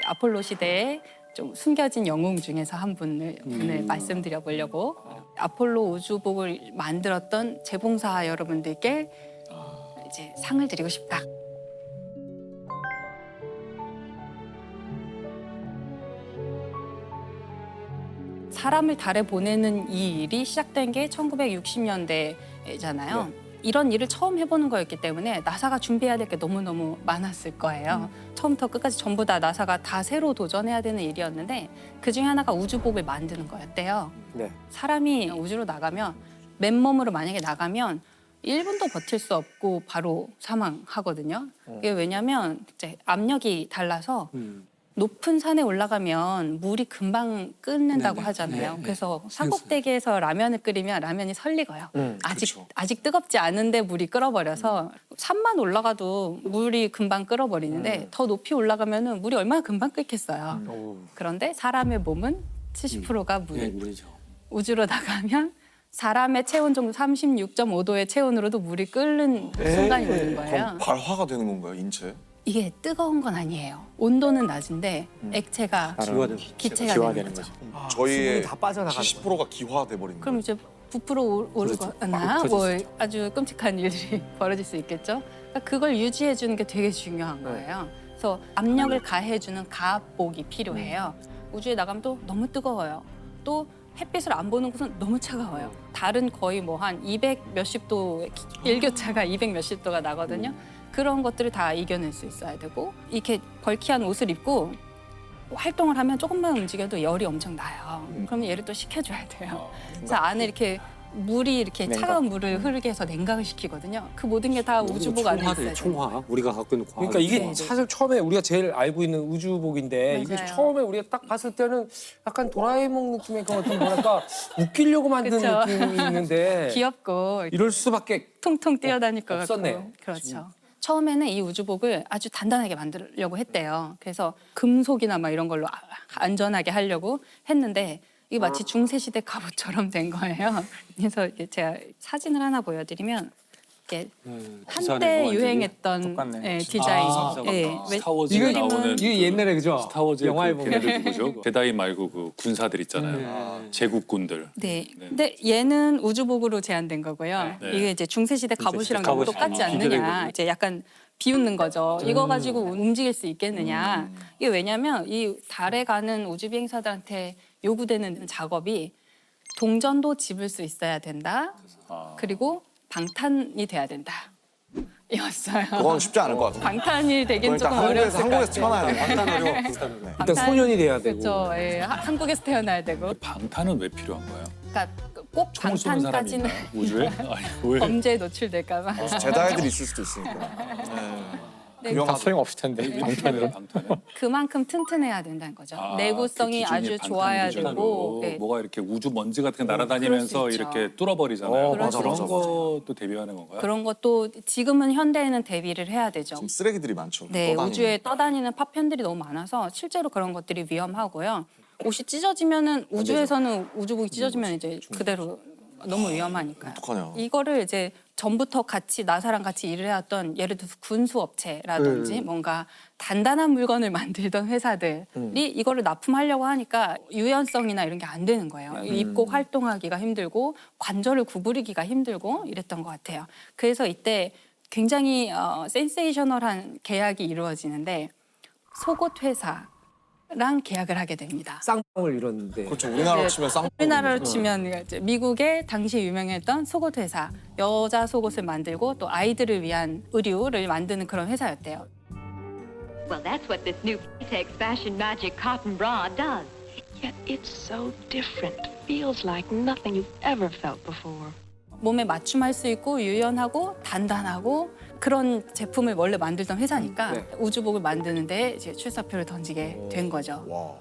아폴로 시대에 좀 숨겨진 영웅 중에서 한 분을 오늘 말씀드려 보려고 아폴로 우주복을 만들었던 재봉사 여러분들께 이제 상을 드리고 싶다. 사람을 달에 보내는 이 일이 시작된 게 1960년대잖아요. 이런 일을 처음 해보는 거였기 때문에 나사가 준비해야 될 게 너무너무 많았을 거예요. 처음부터 끝까지 전부 다 나사가 다 새로 도전해야 되는 일이었는데 그중에 하나가 우주복을 만드는 거였대요. 네. 사람이 우주로 나가면 맨몸으로 만약에 나가면 1분도 버틸 수 없고 바로 사망하거든요. 이게 왜냐면 이제 압력이 달라서 높은 산에 올라가면 물이 금방 끓는다고 하잖아요. 그래서 산꼭대기에서 라면을 끓이면 라면이 설익어요. 아직 뜨겁지 않은데 물이 끓어버려서 산만 올라가도 물이 금방 끓어버리는데 더 높이 올라가면 물이 얼마나 금방 끓겠어요. 그런데 사람의 몸은 70%가 물이죠. 우주로 나가면 사람의 체온 정도 36.5도의 체온으로도 물이 끓는 순간이 오는 거예요. 그럼 발화가 되는 건가요, 인체? 이게 뜨거운 건 아니에요. 온도는 낮은데 액체가 기체가 되는 거죠. 저희의 다 빠져나가는 70%가 기화돼 버리는 그럼 거예요. 이제 부풀어 오르거나 뭐 아주 끔찍한 일들이 벌어질 수 있겠죠. 그러니까 그걸 유지해 주는 게 되게 중요한 거예요. 그래서 압력을 가해 주는 가압복이 필요해요. 우주에 나가면 또 너무 뜨거워요. 또 햇빛을 안 보는 곳은 너무 차가워요. 달은 거의 뭐 한 200 몇십 도 일교차가 200 몇십 도가 나거든요. 그런 것들을 다 이겨낼 수 있어야 되고 이렇게 벌키한 옷을 입고 활동을 하면 조금만 움직여도 열이 엄청 나요. 그러면 얘를 또 식혀줘야 돼요. 그래서 안에 이렇게 물이 이렇게 차가운 물을 흐르게 해서 냉각을 시키거든요. 그 모든 게 다 우주복 안에 있어요. 총화. 우리가 갖고 있는 과학. 그러니까 이게 네, 네. 사실 처음에 우리가 제일 알고 있는 우주복인데 이게 맞아요. 처음에 우리가 딱 봤을 때는 약간 도라에몽 느낌의 그 어떤 뭐랄까 웃기려고 만든 그쵸. 느낌이 있는데 귀엽고 이럴 수밖에 통통 뛰어다닐 것 없었네. 같고. 그렇죠. 처음에는 이 우주복을 아주 단단하게 만들려고 했대요. 그래서 금속이나 막 이런 걸로 안전하게 하려고 했는데 이게 마치 중세시대 갑옷처럼 된 거예요. 그래서 이게 제가 사진을 하나 보여드리면 이게 한때 유행했던 디자인. 스타워즈에 이거 나오는 이게 옛날에 그죠? 스타워즈의 영화에 그 보면 걔네들 누구죠? 제다이 말고 그 군사들 있잖아요. 제국군들. 네. 근데 얘는 우주복으로 제한된 거고요. 네. 이게 이제 중세시대 갑옷이랑 너무 갑옷이 똑같지 않느냐. 기대되거든요. 이제 약간 비웃는 거죠. 이거 가지고 움직일 수 있겠느냐. 이게 왜냐면 이 달에 가는 우주 비행사들한테 요구되는 작업이 동전도 집을 수 있어야 된다. 그리고 방탄이 돼야 된다. 이었어요. 그건 쉽지 않을 것 같아요. 방탄이 되긴 일단 조금 어려웠을 것 한국에서 같아요. 태어나야 돼요. 일단 소년이 돼야 되고. 그렇죠. 예, 한국에서 태어나야 되고. 방탄은 왜 필요한 거예요? 그러니까 꼭 총 쏘는 사람이 방탄까지는 있나요? 우주에? 아니, 왜? 범죄에 노출될까 봐. 제다이들이 있을 수도 있으니까. 네, 위험하죠. 소용없을 텐데. 방탄은 방탄은? 그만큼 튼튼해야 된다는 거죠. 내구성이 그 기준이 아주 좋아야 방탄 기준으로 되고. 네. 뭐가 이렇게 우주 먼지 같은 게 날아다니면서 그럴 수 있죠. 이렇게 뚫어버리잖아요. 맞아, 그런 맞아, 맞아. 것도 대비하는 건가요? 그런 것도 지금은 현대에는 대비를 해야 되죠. 지금 쓰레기들이 많죠. 네, 떠다니는. 우주에 떠다니는 파편들이 너무 많아서 실제로 그런 것들이 위험하고요. 옷이 찢어지면은 우주에서는 우주복이 찢어지면 이제 그대로 너무 위험하니까요. 어떡하냐. 이거를 이제 전부터 같이 나사랑 같이 일을 해왔던 예를 들어서 군수 업체라든지 뭔가 단단한 물건을 만들던 회사들이 이거를 납품하려고 하니까 유연성이나 이런 게 안 되는 거예요. 입고 활동하기가 힘들고 관절을 구부리기가 힘들고 이랬던 것 같아요. 그래서 이때 굉장히 센세이셔널한 계약이 이루어지는데 속옷 회사랑 계약을 하게 됩니다. 쌍방울 이뤘는데. 그렇죠. 우리나라로 네, 치면 쌍. 우리나라로 치면 이제 미국의 당시 유명했던 속옷 회사, 여자 속옷을 만들고 또 아이들을 위한 의류를 만드는 그런 회사였대요. Well, that's what this new Paytex Fashion Magic cotton bra does. Yet it's so different. Feels like nothing you've ever felt before. 몸에 맞춤할 수 있고 유연하고 단단하고 그런 제품을 원래 만들던 회사니까 우주복을 만드는데 이제 출사표를 던지게 된 거죠. 와.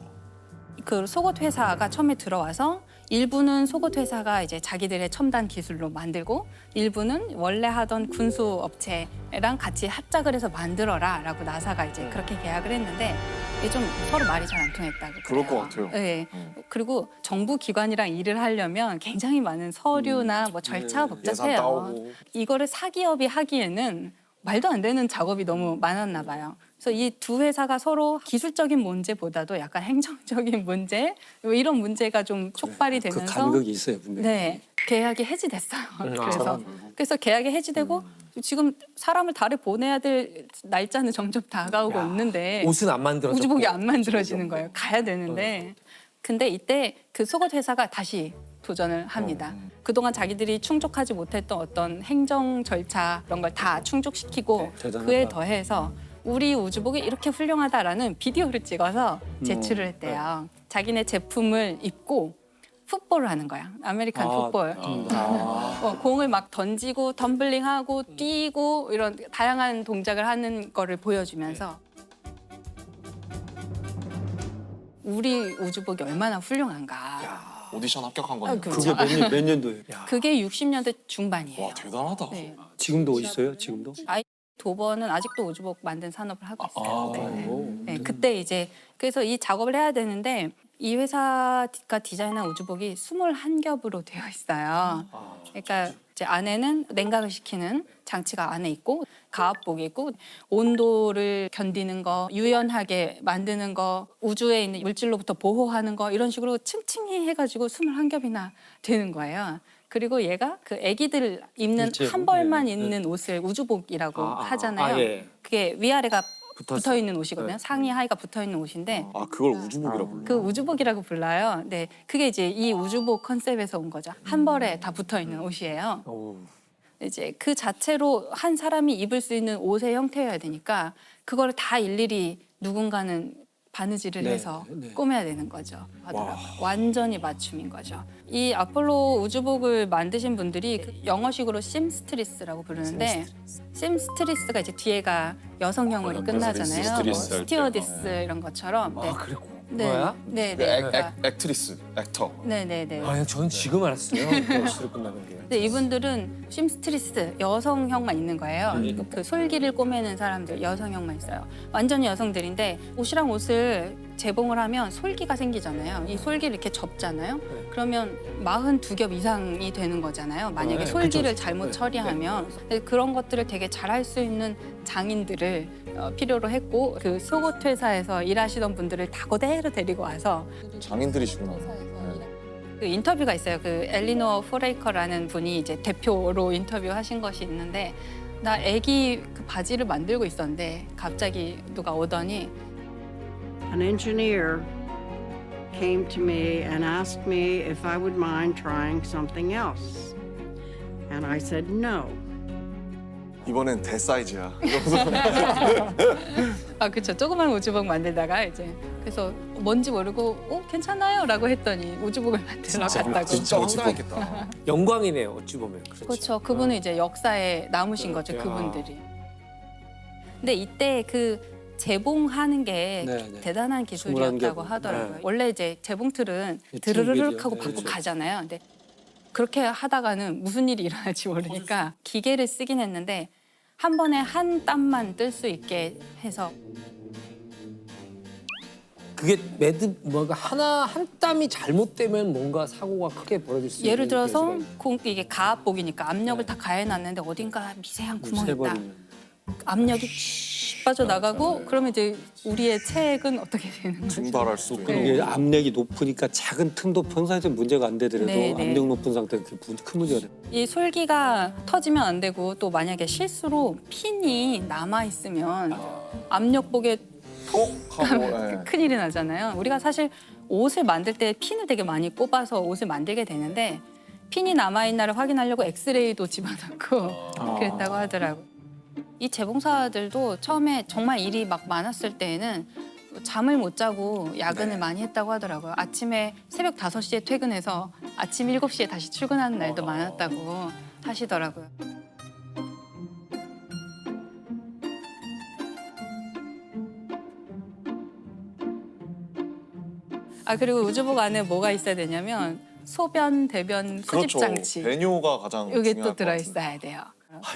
그 속옷 회사가 처음에 들어와서 일부는 속옷 회사가 이제 자기들의 첨단 기술로 만들고 일부는 원래 하던 군수 업체랑 같이 합작을 해서 만들어라라고 나사가 이제 그렇게 계약을 했는데 이게 좀 서로 말이 잘 안 통했다고 그럴 그래요. 것 같아요. 네. 그리고 정부 기관이랑 일을 하려면 굉장히 많은 서류나 뭐 절차가 예산 복잡해요. 따오고. 이거를 사기업이 하기에는 말도 안 되는 작업이 너무 많았나 봐요. 그래서 이 두 회사가 서로 기술적인 문제보다도 약간 행정적인 문제 이런 문제가 좀 촉발이 그 되면서 간극이 있어요, 분명히. 네, 계약이 해지됐어요. 그래서 계약이 해지되고 지금 사람을 달에 보내야 될 날짜는 점점 다가오고 있는데 옷은 안 만들어졌고. 우주복이 안 만들어지는 거예요. 가야 되는데. 근데 이때 그 속옷 회사가 다시 도전을 합니다. 그동안 자기들이 충족하지 못했던 어떤 행정 절차 이런 걸 다 충족시키고 대단하다. 그에 더해서 우리 우주복이 이렇게 훌륭하다라는 비디오를 찍어서 제출을 했대요. 자기네 제품을 입고 풋볼을 하는 거야. 아메리칸 풋볼. 공을 막 던지고 덤블링하고 뛰고 이런 다양한 동작을 하는 거를 보여주면서 우리 우주복이 얼마나 훌륭한가. 오디션 합격한 거네. 그게 몇 년도예요? 그게 60년대 중반이에요. 와 대단하다. 네. 지금도 있어요? 지금도? 도버는 아직도 우주복 만든 산업을 하고 있어요. 네. 오. 네, 그때 이제 그래서 이 작업을 해야 되는데 이 회사가 디자인한 우주복이 21겹으로 되어 있어요. 그러니까 이제 안에는 냉각을 시키는 장치가 안에 있고 가압복이 있고 온도를 견디는 거, 유연하게 만드는 거, 우주에 있는 물질로부터 보호하는 거 이런 식으로 층층이 해가지고 21겹이나 되는 거예요. 그리고 얘가 그 애기들 입는 일제로? 한 벌만 네, 입는 옷을 우주복이라고 아, 하잖아요. 예. 그게 위아래가 붙어서. 붙어 있는 옷이거든요. 네. 상의 하의가 붙어 있는 옷인데 아 그걸 우주복이라 불러. 그 우주복이라고 불러요. 네, 그게 이제 이 우주복 컨셉에서 온 거죠. 한 벌에 다 붙어 있는 옷이에요. 오. 이제 그 자체로 한 사람이 입을 수 있는 옷의 형태여야 되니까 그거를 다 일일이 누군가는 바느질을 네, 해서 네. 꾸며야 되는 거죠. 하더라고요. 완전히 맞춤인 거죠. 이 아폴로 우주복을 만드신 분들이 그 영어식으로 심스트리스라고 부르는데 심스트리스가 이제 뒤에가 여성형으로 끝나잖아요. 뭐 스트리스 할 때. 스티어디스 이런 것처럼. 네. 그랬고. 네, 뭐야? 네, 그 네. 그러니까 액트리스, 액터. 네, 네, 네. 전 지금 알았어요. 시로 끝나는 게. 근데 이분들은 심스트리스 여성형만 있는 거예요. 그 솔기를 꼬매는 사람들 여성형만 있어요. 완전히 여성들인데 옷이랑 옷을 재봉을 하면 솔기가 생기잖아요. 이 솔기를 이렇게 접잖아요. 그러면 42겹 이상이 되는 거잖아요. 만약에 네, 솔기를 그쵸. 잘못 네, 처리하면 근데 그런 것들을 되게 잘할 수 있는 장인들을 필요로 했고 그 속옷 회사에서 일하시던 분들을 다 그대로 데리고 와서 장인들이시구나. 그 인터뷰가 있어요. 그 엘리노어 포레이커라는 분이 이제 대표로 인터뷰하신 것이 있는데 나 애기 그 바지를 만들고 있었는데 갑자기 누가 오더니 An engineer came to me and asked me if I would mind trying something else. And I said no. 이번엔 대사이즈야. 아 그렇죠. 조그만 우주복 만들다가 이제 그래서 뭔지 모르고 괜찮아요라고 했더니 우주복을 만들러 갔다고. 진짜 황당했겠다. 영광이네요. 어찌 보면. 그렇죠. 그분은 이제 역사에 남으신 거죠. 야. 그분들이. 근데 이때 그 재봉하는 게 네, 네. 대단한 기술이었다고 21겹. 하더라고요. 네. 원래 이제 재봉틀은 네, 드르르륵 하고 네, 받고 그렇죠. 가잖아요. 근데 그렇게 하다가는 무슨 일이 일어날지 모르니까 기계를 쓰긴 했는데 한 번에 한 땀만 뜰 수 있게 해서 그게 뭔가 한 땀이 잘못되면 뭔가 사고가 크게 벌어질 수 있는. 예를 들어서 계기가 이게 가압복이니까 압력을 다 가해놨는데 어딘가 미세한 구멍이 있다. 세버리면. 압력이 쭉 빠져나가고 그러면 이제 우리의 체액은 어떻게 되는 거죠? 증발할 수도 있고. 이게 압력이 높으니까 작은 틈도 평상시에 문제가 안 되더라도 네, 네. 압력 높은 상태는 큰 문제가 돼. 이 솔기가 터지면 안 되고 또 만약에 실수로 핀이 남아 있으면 압력복에 하고, 예. 큰일이 나잖아요. 우리가 사실 옷을 만들 때 핀을 되게 많이 꼽아서 옷을 만들게 되는데 핀이 남아 있나를 확인하려고 엑스레이도 집어넣고 그랬다고 하더라고요. 이 재봉사들도 처음에 정말 일이 막 많았을 때에는 잠을 못 자고 야근을 많이 했다고 하더라고요. 아침에 새벽 5시에 퇴근해서 아침 7시에 다시 출근하는 날도 많았다고 하시더라고요. 아 그리고 우주복 안에 뭐가 있어야 되냐면 소변, 대변 수집 그렇죠. 장치 배뇨가 가장 이게 중요할 또 것 들어 같은데. 있어야 돼요.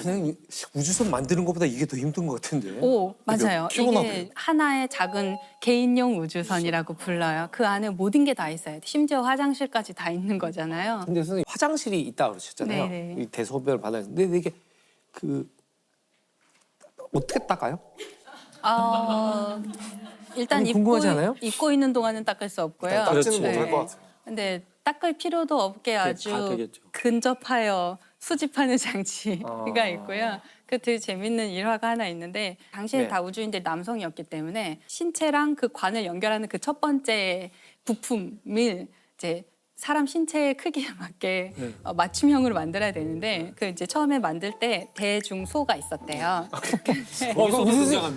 그냥 우주선 만드는 것보다 이게 더 힘든 것 같은데. 오 맞아요. 피곤하고. 이게 하나의 작은 개인용 우주선이라고 불러요. 그 안에 모든 게 다 있어요. 심지어 화장실까지 다 있는 거잖아요. 근데 선생님 화장실이 있다 그러셨잖아요. 네네. 이 대소변을 받아야 근데 이게 그 어떻게 닦아요? 일단 아니, 궁금하지 않아요? 입고 있는 동안은 닦을 수 없고요. 닦지는 그렇지. 못할 것 같아요. 근데 닦을 필요도 없게 다 아주 되겠죠. 근접하여 수집하는 장치가 있고요. 그 되게 재밌는 일화가 하나 있는데 당시에 네. 다 우주인들 남성이었기 때문에 신체랑 그 관을 연결하는 그 첫 번째 부품을 이제 사람 신체의 크기에 맞게 맞춤형으로 만들어야 되는데 그 이제 처음에 만들 때 대중소가 있었대요. 이거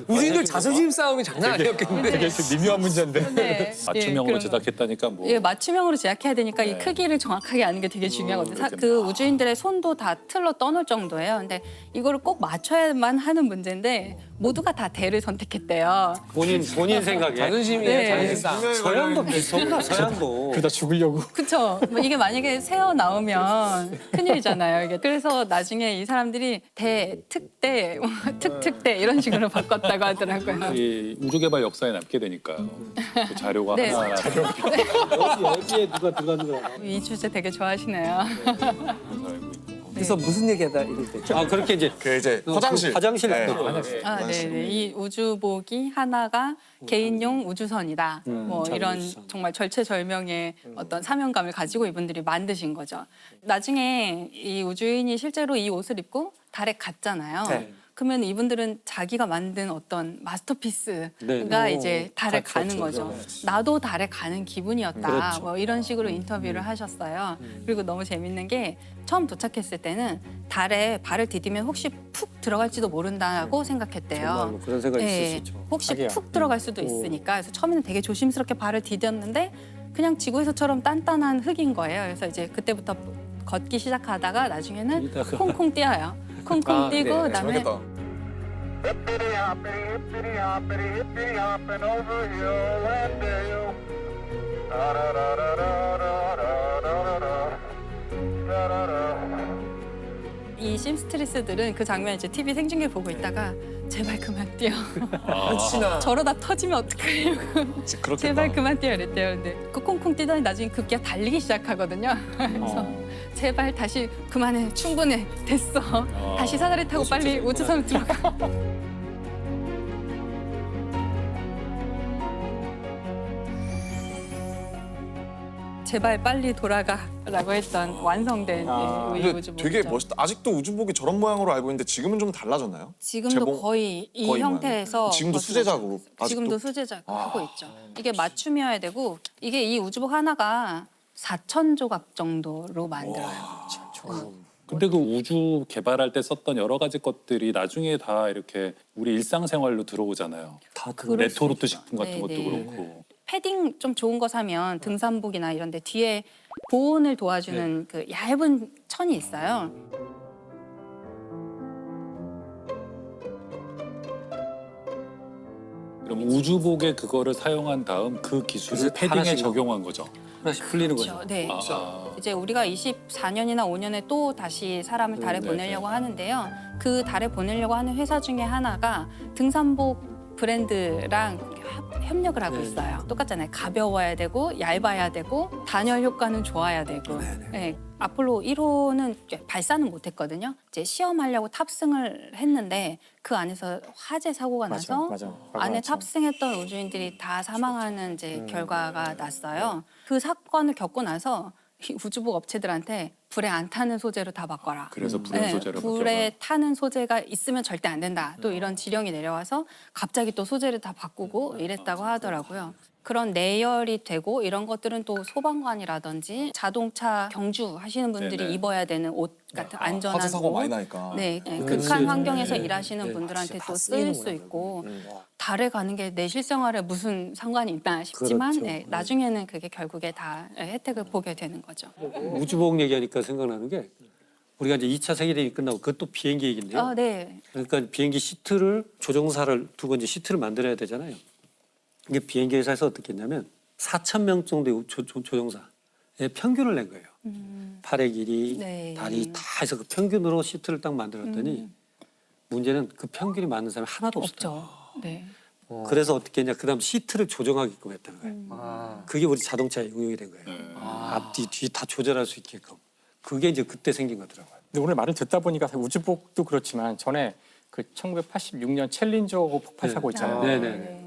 우주인들 자존심 싸움이 장난 아니었겠는데. 되게 미묘한 문제인데. 네. 맞춤형으로 그런 거. 제작했다니까 뭐. 예, 맞춤형으로 제작해야 되니까 이 네. 크기를 정확하게 아는 게 되게 중요하거든요. 그렇겠네. 그 우주인들의 손도 다 틀로 떠놓을 정도예요. 근데 이거를 꼭 맞춰야만 하는 문제인데 모두가 다 대를 선택했대요. 본인 생각에. 자존심이에요, 네. 자존심 싸움. 서양도 비슷합니다. 서양도. 그러다 죽으려고. 그렇죠. 뭐 이게 만약에 새어 나오면 큰일이잖아요. 이게 그래서 나중에 이 사람들이 대, 특대, 특특대 이런 식으로 바꿨다고 하더라고요. 이 우주 개발 역사에 남게 되니까요. 그 자료가 네. 하나 여기에 누가 들어가는 거야. 이 주제 되게 좋아하시네요. 알고 있고. 그래서 무슨 얘기하다 이럴 때. 아 그렇게 이제 그 이제 화장실. 화장실. 네. 아, 네. 이 우주복이 하나가 개인용 우주선이다. 뭐 자기 이런 우주선. 정말 절체절명의 어떤 사명감을 가지고 이분들이 만드신 거죠. 나중에 이 우주인이 실제로 이 옷을 입고 달에 갔잖아요. 네. 그러면 이분들은 자기가 만든 어떤 마스터피스가 네. 이제 달에 같이 가는 왔죠. 거죠. 나도 달에 가는 기분이었다. 그렇죠. 뭐 이런 식으로 인터뷰를 하셨어요. 그리고 너무 재밌는 게 처음 도착했을 때는 달에 발을 디디면 혹시 푹 들어갈지도 모른다고 생각했대요. 정말 뭐 그런 생각이 있을 수 예, 있죠. 혹시 자기야. 푹 들어갈 수도 있으니까 그래서 처음에는 되게 조심스럽게 발을 디뎠는데 그냥 지구에서처럼 단단한 흙인 거예요. 그래서 이제 그때부터 걷기 시작하다가 나중에는 이따가. 콩콩 뛰어요. 콩콩 아, 뛰고 네. 그다음에 재밌겠다. 이 심스트리스들은 그 장면 이제 TV 생중계 보고 있다가 제발 그만 뛰어. 혹시나 저러다 터지면 어떡하려고. 그렇겠다. 제발 그만 뛰어 이랬대요. 근데 그 콩콩 뛰더니 나중에 급기야 달리기 시작하거든요. 그래서 제발 다시 그만해. 충분해. 됐어. 다시 사다리 타고 빨리 우주선 들어가. 제발 빨리 돌아가라고 했던 완성된 이 근데 우주복이죠. 되게 멋있다. 아직도 우주복이 저런 모양으로 알고 있는데 지금은 좀 달라졌나요? 지금도 재봉? 거의 이 거의 형태에서 모양이에요. 지금도 수제작으로 아직도? 지금도 수제작 하고 있죠. 이게 맞춤이어야 되고 이게 이 우주복 하나가 4천 조각 정도로 만들어요. 근데 그 우주 개발할 때 썼던 여러 가지 것들이 나중에 다 이렇게 우리 일상생활로 들어오잖아요. 다 그럴 수 레토르트 있죠. 식품 같은 네, 것도 네. 그렇고. 패딩 좀 좋은 거 사면 등산복이나 이런 데 뒤에 보온을 도와주는 그 얇은 천이 있어요. 그럼 우주복에 그거를 사용한 다음 그 기술을 그래서 패딩에 하나씩 적용한 거죠. 하나씩 풀리는 그렇죠. 거죠. 네. 이제 우리가 24년이나 5년에 또 다시 사람을 달에 네, 보내려고 하는데요. 그 달에 보내려고 하는 회사 중에 하나가 등산복 브랜드랑 협력을 하고 있어요. 똑같잖아요. 가벼워야 되고 얇아야 되고 단열 효과는 좋아야 되고. 네. 아폴로 1호는 발사는 못했거든요. 이제 시험하려고 탑승을 했는데 그 안에서 화재 사고가 나서 안에 탑승했던 우주인들이 다 사망하는 이제 결과가 났어요. 그 사건을 겪고 나서 이 우주복 업체들한테 불에 안 타는 소재로 다 바꿔라. 그래서 불연 소재로 불에 타는 소재가 있으면 절대 안 된다. 또 이런 지령이 내려와서 갑자기 또 소재를 다 바꾸고 이랬다고 하더라고요. 그런 내열이 되고 이런 것들은 또 소방관이라든지 자동차 경주 하시는 분들이 네네. 입어야 되는 옷 같은 안전한 화재 사고 옷. 많이 나니까. 네, 그렇지. 극한 환경에서 네. 일하시는 네. 분들한테 다 또 쓰일 수 쓰이는구나, 있고 달에 가는 게 내 실생활에 무슨 상관이 있나 싶지만 그렇죠. 네, 나중에는 그게 결국에 다 혜택을 보게 되는 거죠. 우주복 얘기하니까 생각나는 게 우리가 이제 2차 세계대전이 끝나고 그것도 비행기 얘기인데요. 아, 네. 그러니까 비행기 시트를 조종사를 두고 이제 시트를 만들어야 되잖아요. 이게 비행기 회사에서 어떻게 했냐면 4,000명 정도의 조종사의 평균을 낸 거예요. 팔의 길이, 네. 다리 다 해서 그 평균으로 시트를 딱 만들었더니 문제는 그 평균이 맞는 사람이 하나도 없었다. 없죠. 네. 그래서 어떻게 했냐. 그다음 시트를 조정하게끔 했다는 거예요. 아, 그게 우리 자동차에 응용이 된 거예요. 앞뒤 뒤 다 조절할 수 있게끔. 그게 이제 그때 생긴 거더라고요. 근데 오늘 말을 듣다 보니까 우주복도 그렇지만 전에 그 1986년 챌린저 폭발 사고 있잖아요. 네네.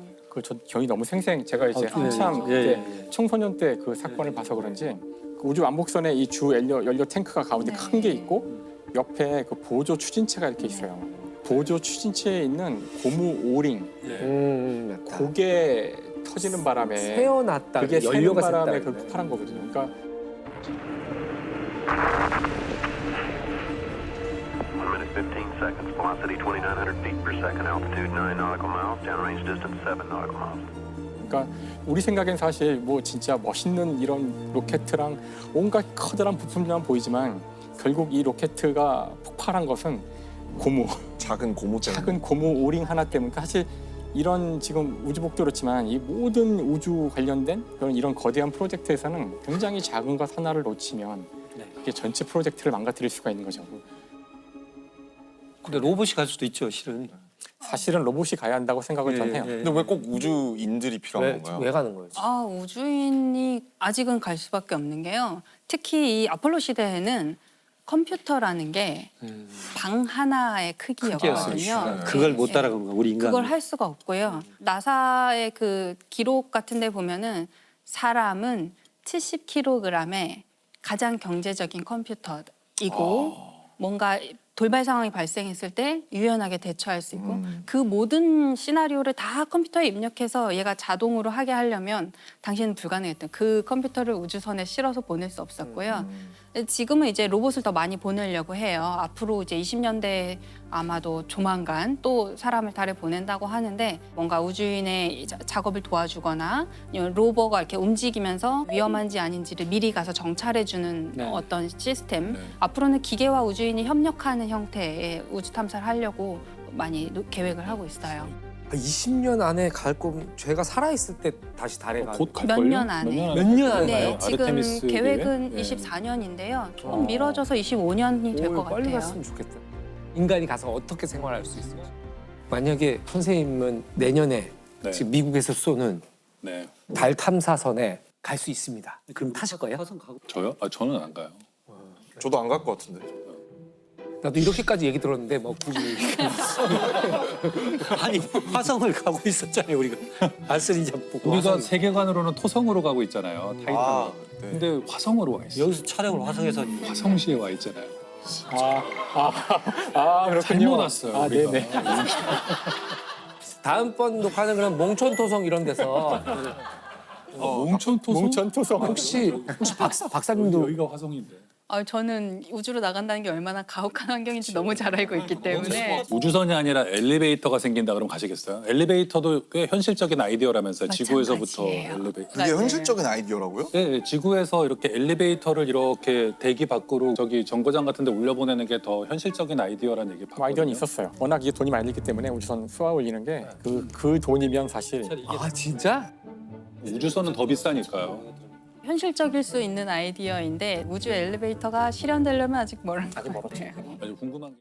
저 기억이 너무 제가 이제 한참 그때 청소년 때 그 사건을 봐서 그런지 그 우주 왕복선에 이 주 연료 탱크가 가운데 큰 게 있고 옆에 그 보조 추진체가 이렇게 있어요. 보조 추진체에 있는 고무 오링 맞다. 그게 터지는 바람에 세어났다. 그게 새는 연료가 바람에 샜다. 그 폭발한 거거든요. 그러니까 1 minute 15 seconds. Velocity 2,900 feet per second. Altitude 9 nautical miles. Downrange distance 7 nautical miles. 그러니까 우리 생각엔 사실 뭐 진짜 멋있는 이런 로켓이랑 온갖 커다란 부품만 보이지만 결국 이 로켓가 폭발한 것은 고무, 작은 고무 때문에. 작은 고무 오링 하나 때문에 사실 이런 지금 우주복도 그렇지만 이 모든 우주 관련된 그런 이런 거대한 프로젝트에서는 굉장히 작은 것 하나를 놓치면 이게 전체 프로젝트를 망가뜨릴 수가 있는 거죠. 근데 로봇이 갈 수도 있죠, 실은. 사실은 로봇이 가야 한다고 생각을 전 해요. 근데 왜 꼭 우주인들이 필요한 건가요? 왜 가는 거예요? 우주인이 아직은 갈 수밖에 없는 게요. 특히 이 아폴로 시대에는 컴퓨터라는 게 방 하나의 크기였거든요. 그걸 못 따라가는 거야, 우리 인간. 그걸 할 수가 없고요. 나사의 그 기록 같은 데 보면은 사람은 70kg의 가장 경제적인 컴퓨터이고 뭔가 돌발 상황이 발생했을 때 유연하게 대처할 수 있고 그 모든 시나리오를 다 컴퓨터에 입력해서 얘가 자동으로 하게 하려면 당시에는 불가능했던 그 컴퓨터를 우주선에 실어서 보낼 수 없었고요. 지금은 이제 로봇을 더 많이 보내려고 해요. 앞으로 이제 20년대 아마도 조만간 또 사람을 달에 보낸다고 하는데 뭔가 우주인의 작업을 도와주거나 아니면 로버가 이렇게 움직이면서 위험한지 아닌지를 미리 가서 정찰해주는 어떤 시스템. 앞으로는 기계와 우주인이 협력하는 형태의 우주 탐사를 하려고 많이 계획을 하고 있어요. 20년 안에 갈 거면 제가 살아있을 때 다시 달에 가는 곧 몇 갈걸요? 년 안에. 몇 년 안에 네, 가요? 지금 아르테미스 계획은 대회? 24년인데요. 조금 미뤄져서 25년이 될 것 빨리 같아요. 갔으면 좋겠다. 인간이 가서 어떻게 생활할 수 있을지. 만약에 선생님은 내년에 네. 지금 미국에서 쏘는 네. 달 탐사선에 갈 수 있습니다. 그럼 타실 거예요? 화성 가고. 저요? 저는 안 가요. 저도 안 갈 것 같은데. 나도 이렇게까지 얘기 들었는데 뭐 굳이 아니, 화성을 가고 있었잖아요, 우리가. 알쓰리 잡고. 우리가 세계관으로는 토성으로 가고 있잖아요. 타이탄. 아, 네. 근데 화성으로 와 있어요. 여기서 촬영을 화성에서 화성시에 와 있잖아요. 그렇군요. 잘못 왔어요. 아, 우리가. 네네. 다음번 녹화는 그럼 몽촌토성 이런 데서 몽촌토성? 몽천토성. 혹시 박사님도 여기가 화성인데. 저는 우주로 나간다는 게 얼마나 가혹한 환경인지 너무 잘 알고 있기 때문에 우주선이 아니라 엘리베이터가 생긴다 그러면 가시겠어요? 엘리베이터도 꽤 현실적인 아이디어라면서요. 지구에서부터 마찬가지예요. 엘리베이터. 그게 현실적인 아이디어라고요? 네, 지구에서 이렇게 엘리베이터를 이렇게 대기 밖으로 저기 정거장 같은 데 올려보내는 게 더 현실적인 아이디어라는 얘기 봤거든요. 아이디어는 있었어요. 워낙 이게 돈이 많이 들기 때문에 우주선 쏘아 올리는 게 그 돈이면 사실 아 진짜? 우주선은 더 비싸니까요. 현실적일 수 있는 아이디어인데 우주 엘리베이터가 실현되려면 아직 멀은 것 같아요. 아주 궁금한 게.